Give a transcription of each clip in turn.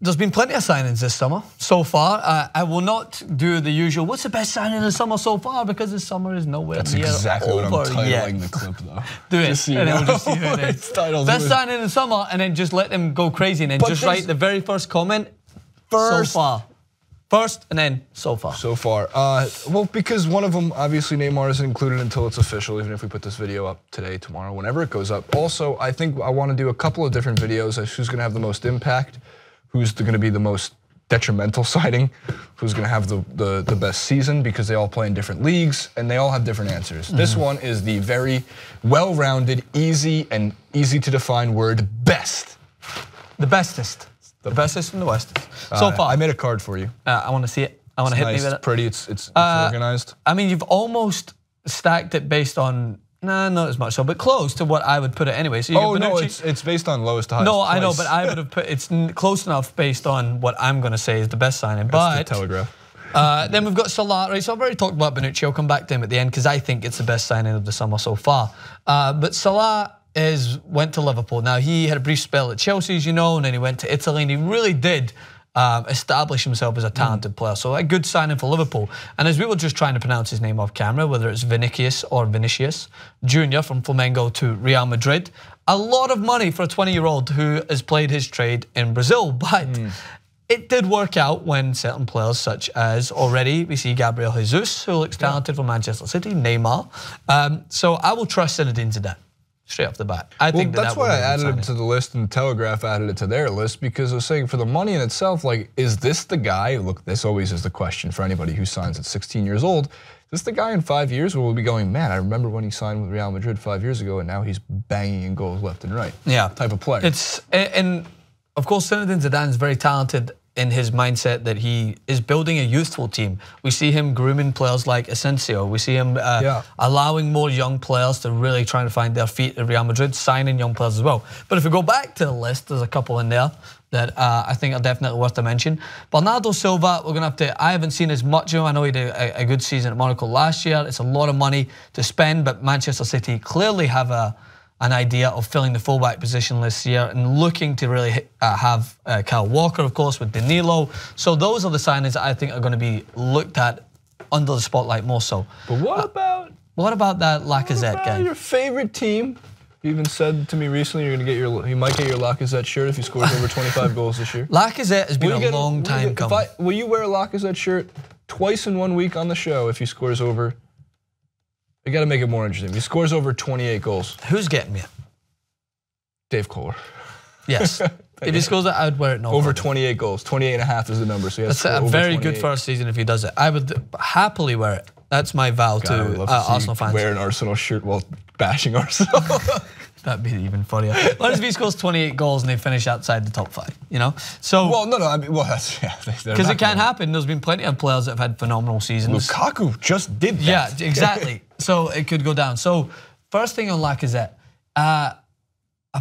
There's been plenty of signings this summer so far. I will not do the usual, what's the best signing of the summer so far? Because the summer is nowhere near over. That's exactly what I'm titling the clip, though. Do it, just so you and know. it'll just see who it is. Best signing in the summer, and then just let them go crazy, and then just write the very first comment, so far. First, and then so far. So far. Well, because one of them, obviously Neymar isn't included until it's official, even if we put this video up today, tomorrow, whenever it goes up. Also, I think I want to do a couple of different videos as who's going to have the most impact, who's going to be the most detrimental signing, who's going to have the best season, because they all play in different leagues and they all have different answers. This one is the very well-rounded, easy to define word, best. The bestest. The bestest and the west. So far. I made a card for you. I want to see it. I want to hit me with it. It's pretty, it's organized. I mean, you've almost stacked it based on, nah, not as much so, but close to what I would put it anyway. So you no, it's based on lowest to highest. No, I know, but I would have put, it's close enough based on what I'm going to say is the best signing. That's the Telegraph. Then we've got Salah, right? So I've already talked about Bonucci. I'll come back to him at the end because I think it's the best signing of the summer so far. But Salah went to Liverpool. Now, he had a brief spell at Chelsea, as you know, and then he went to Italy, and he really did establish himself as a talented player. So a good signing for Liverpool. And as we were just trying to pronounce his name off camera, whether it's Vinicius or Vinicius Jr. from Flamengo to Real Madrid, a lot of money for a 20-year-old who has played his trade in Brazil. But it did work out when certain players such as already we see Gabriel Jesus, who looks talented for Manchester City, Neymar. So I will trust Zinedine Zidane. Straight off the bat. I think that's why I added it to the list, and Telegraph added it to their list, because I was saying for the money in itself, like, is this the guy? Look, this always is the question for anybody who signs at 16 years old. Is this the guy in 5 years where we'll be going, man, I remember when he signed with Real Madrid 5 years ago, and now he's banging in goals left and right. Yeah, type of player. And of course, Zinedine Zidane is very talented in his mindset that he is building a youthful team. We see him grooming players like Asensio. We see him allowing more young players to really try to find their feet at Real Madrid, signing young players as well. But if we go back to the list, there's a couple in there that I think are definitely worth a mention. Bernardo Silva, we're going to have to, I haven't seen as much of him. I know he did a good season at Monaco last year. It's a lot of money to spend, but Manchester City clearly have an idea of filling the fullback position this year and looking to really have Kyle Walker, of course, with Danilo. So those are the signings that I think are going to be looked at under the spotlight more so. But what about that Lacazette guy? Your favorite team? You even said to me recently you're going to get you might get your Lacazette shirt if he scores over 25 goals this year. Lacazette has been a long time coming. Will you wear a Lacazette shirt twice in 1 week on the show if he scores over? You got to make it more interesting. He scores over 28 goals. Who's getting me? Dave Kohler. Yes. If he scores it, I would wear it. Over 28 goals. 28 and a half is the number. So that's a very good first season if he does it. I would happily wear it. That's my vow to Arsenal fans. Wear an Arsenal shirt while bashing Arsenal. That'd be even funnier. What if he scores 28 goals and they finish outside the top 5? You know. So well, no. I mean, well, that's because it can happen. There's been plenty of players that have had phenomenal seasons. Lukaku just did that. Yeah, exactly. So it could go down. So first thing on Lacazette, a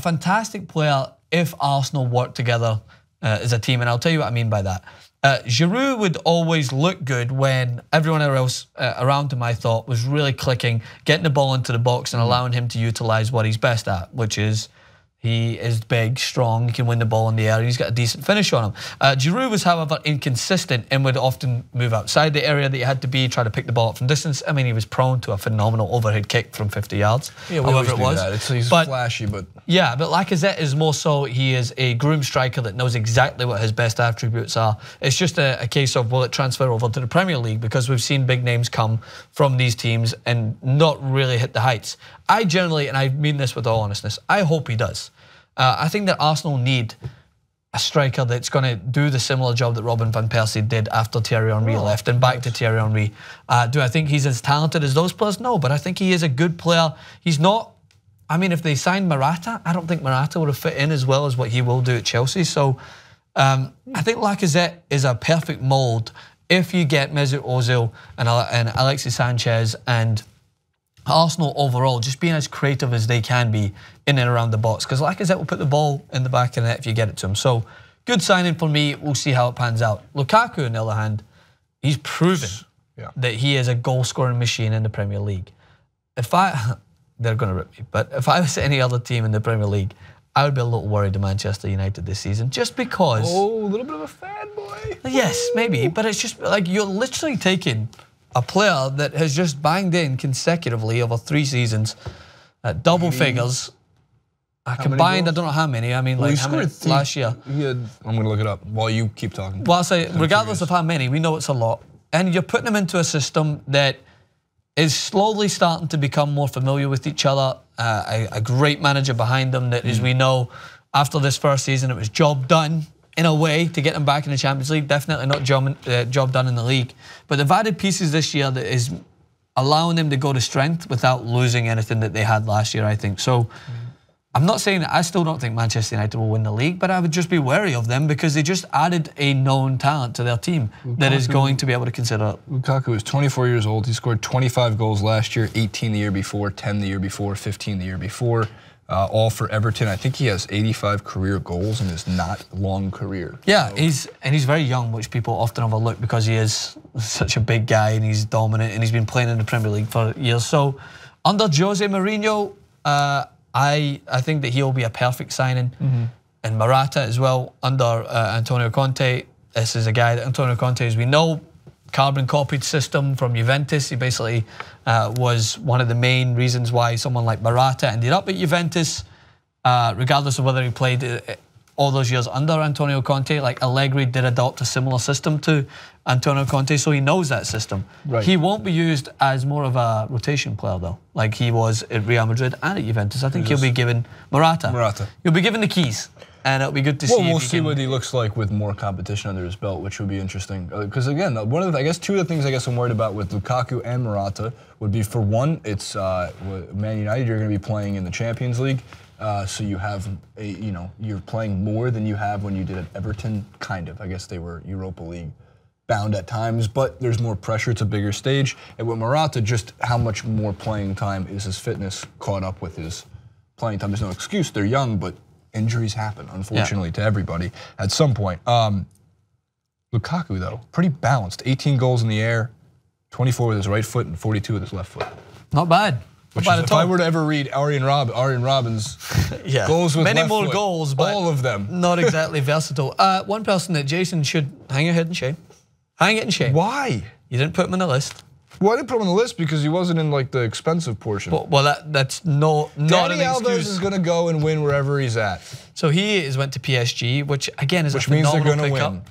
fantastic player if Arsenal work together as a team, and I'll tell you what I mean by that. Giroud would always look good when everyone else around him, I thought, was really clicking, getting the ball into the box and allowing him to utilize what he's best at, which is he is big, strong, he can win the ball in the air, and he's got a decent finish on him. Giroud was, however, inconsistent and would often move outside the area that he had to be, try to pick the ball up from distance. I mean, he was prone to a phenomenal overhead kick from 50 yards, yeah, however it was. He's flashy, but... Yeah, but Lacazette is more so, he is a groomed striker that knows exactly what his best attributes are. It's just a case of, will it transfer over to the Premier League? Because we've seen big names come from these teams and not really hit the heights. I generally, and I mean this with all honestness, I hope he does. I think that Arsenal need a striker that's going to do the similar job that Robin van Persie did after Thierry Henry left and back to Thierry Henry. Do I think he's as talented as those players? No, but I think he is a good player. He's not, I mean, if they signed Morata, I don't think Morata would have fit in as well as what he will do at Chelsea. So I think Lacazette is a perfect mould if you get Mesut Ozil and Alexis Sanchez and Arsenal overall just being as creative as they can be in and around the box, because Lacazette will put the ball in the back of the net if you get it to him. So good signing for me. We'll see how it pans out. Lukaku, on the other hand, he's proven that he is a goal-scoring machine in the Premier League. They're going to rip me, but if I was any other team in the Premier League, I would be a little worried to Manchester United this season, just because. Oh, a little bit of a fanboy. Yes, maybe, but it's just like you're literally taking a player that has just banged in consecutively over 3 seasons at double figures. Combined, I don't know how many. I mean, like how many last year? I'm going to look it up while you keep talking. Well, I'll say, regardless of how many, we know it's a lot. And you're putting them into a system that is slowly starting to become more familiar with each other. A great manager behind them that, as we know, after this first season, it was job done in a way to get them back in the Champions League. Definitely not job done in the league. But they've added pieces this year that is allowing them to go to strength without losing anything that they had last year, I think. So I'm not saying that I still don't think Manchester United will win the league, but I would just be wary of them because they just added a known talent to their team that is going to be able to consider it. Lukaku is 24 years old. He scored 25 goals last year, 18 the year before, 10 the year before, 15 the year before. All for Everton. I think he has 85 career goals in his not long career. Yeah, so. he's very young, which people often overlook because he is such a big guy and he's dominant and he's been playing in the Premier League for years. So under Jose Mourinho, I think that he'll be a perfect signing. And Morata as well under Antonio Conte. This is a guy that Antonio Conte, as we know, carbon copied system from Juventus. He basically was one of the main reasons why someone like Morata ended up at Juventus, regardless of whether he played all those years under Antonio Conte. Like Allegri did adopt a similar system to Antonio Conte, so he knows that system. Right. He won't be used as more of a rotation player though, like he was at Real Madrid and at Juventus. I think he'll be given Morata. He'll be given the keys. And it'll be good to see. We'll see what he looks like with more competition under his belt, which would be interesting. Because again, one of the, I guess 2 of the things I guess I'm worried about with Lukaku and Morata would be, for one, it's Man United. You're going to be playing in the Champions League, so you have you're playing more than you have when you did at Everton. Kind of, I guess they were Europa League bound at times, but there's more pressure. It's a bigger stage. And with Morata, just how much more playing time is his fitness caught up with his playing time? There's no excuse. They're young, but injuries happen, unfortunately, to everybody at some point. Lukaku, though, pretty balanced. 18 goals in the air, 24 with his right foot and 42 with his left foot. Not bad. Which is, if I were to ever read Arjen Robben's goals with many left more foot, goals, but all of them. Not exactly versatile. One person that Jason should hang your head in shame. Hang it in shame. Why? You didn't put him on the list. Well, I didn't put him on the list because he wasn't in like the expensive portion. Well, that's not an excuse. Dani Alves is going to go and win wherever he's at. So he went to PSG, which again is a means they're phenomenal going to pickup. win.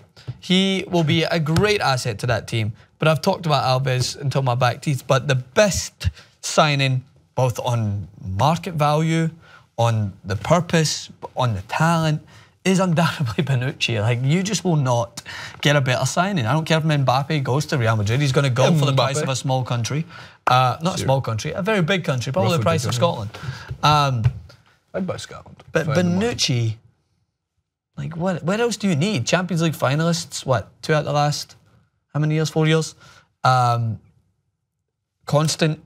He will be a great asset to that team. But I've talked about Alves until my back teeth. But the best signing, both on market value, on the purpose, on the talent, is undoubtedly Bonucci. Like, you just will not get a better signing. I don't care if Mbappe goes to Real Madrid. He's going to go for the price of a small country. Not a small country, a very big country, probably the price of Scotland. I'd buy Scotland. But Bonucci, like, what else do you need? Champions League finalists, what, 2 out of the last, how many years, 4 years? Constant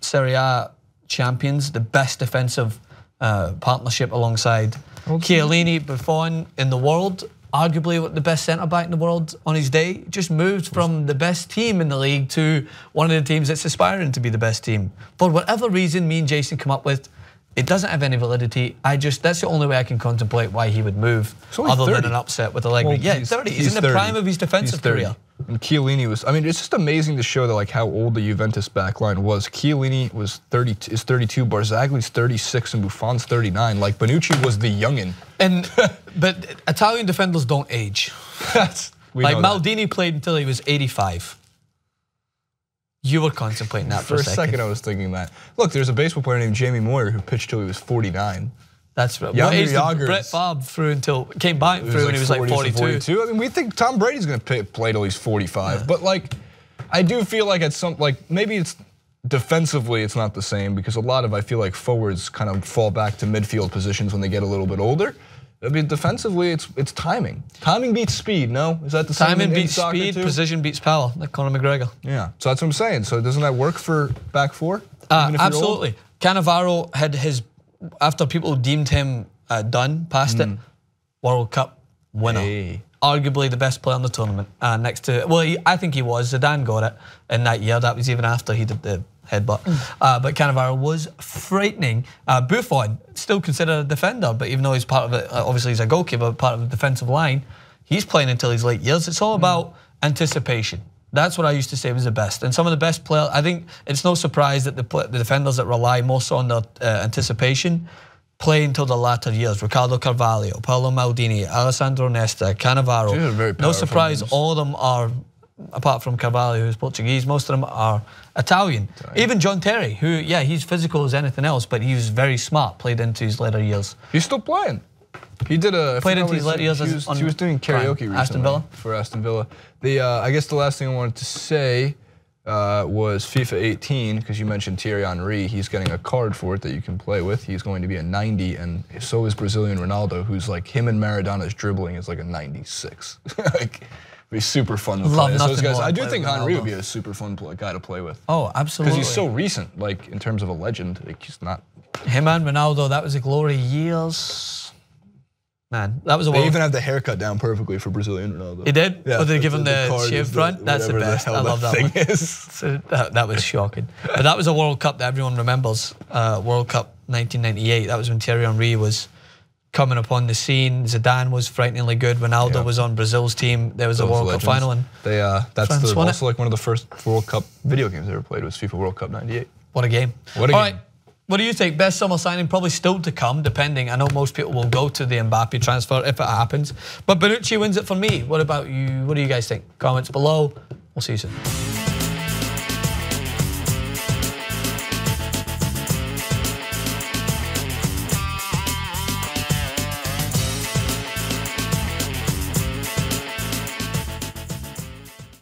Serie A champions, the best defensive partnership alongside Kylian, Buffon in the world, arguably the best centre-back in the world on his day. Just moved from the best team in the league to one of the teams that's aspiring to be the best team. For whatever reason me and Jason come up with, it doesn't have any validity. That's the only way I can contemplate why he would move, other than an upset with Allegri. Well, yeah, 30. He's in the prime of his defensive career. And Chiellini was, I mean, it's just amazing to show that like how old the Juventus backline was. Chiellini was 32, Barzagli's 36, and Buffon's 39. Like, Bonucci was the youngin. But Italian defenders don't age. Like Maldini played until he was 85. You were contemplating that for a second. For a second I was thinking that. Look, there's a baseball player named Jamie Moyer who pitched till he was 49. That's what age did Brett Favre came back through when he was like 42. I mean, we think Tom Brady's going to play till he's 45, but like, I do feel like at some, like, maybe it's defensively it's not the same because a lot of, I feel like forwards kind of fall back to midfield positions when they get a little bit older. I mean, defensively, it's timing. Timing beats speed, no? Is that the same Timing in beats soccer speed, too? precision beats power, like Conor McGregor. Yeah, so that's what I'm saying. So doesn't that work for back four? Absolutely. Cannavaro had his, after people deemed him done, past it, World Cup winner. Hey. Arguably the best player in the tournament. Next to, well, I think he was. Zidane got it in that year. That was even after he did the headbutt. But Cannavaro was frightening. Buffon, still considered a defender, but even though he's part of it, obviously he's a goalkeeper, part of the defensive line, he's playing until his late years. It's all about anticipation. That's what I used to say was the best. And some of the best players, I think it's no surprise that the defenders that rely most on their anticipation play until the latter years. Ricardo Carvalho, Paolo Maldini, Alessandro Nesta, Cannavaro. No surprise, all of them are, apart from Carvalho, who's Portuguese, most of them are Italian. Even John Terry, who, yeah, he's physical as anything else, but he was very smart, played into his later years. He's still playing. He did a... Played into his later years. He was doing karaoke recently. Aston Villa? For Aston Villa. I guess the last thing I wanted to say was FIFA 18, because you mentioned Thierry Henry. He's getting a card for it that you can play with. He's going to be a 90, and so is Brazilian Ronaldo, who's like him and Maradona's dribbling is like a 96. Like, it'd be super fun to play. Those guys, I do think Henry would be a super fun guy to play with. Oh, absolutely. Because he's so recent, like in terms of a legend. Like he's not. Him and Ronaldo, that was a glory years. Man, that was a. They even have the haircut down perfectly for Brazilian Ronaldo. He did? Yeah, or did they give him the shaved front? That's the best. I love that one. So that was shocking. But that was a World Cup that everyone remembers. World Cup 1998. That was when Thierry Henry was coming upon the scene. Zidane was frighteningly good. Ronaldo was on Brazil's team. There was a World Cup final. And that's also like one of the first World Cup video games I ever played was FIFA World Cup 98. What a game. What a game. All right. What do you think? Best summer signing? Probably still to come, depending. I know most people will go to the Mbappe transfer if it happens. But Bonucci wins it for me. What about you? What do you guys think? Comments below. We'll see you soon.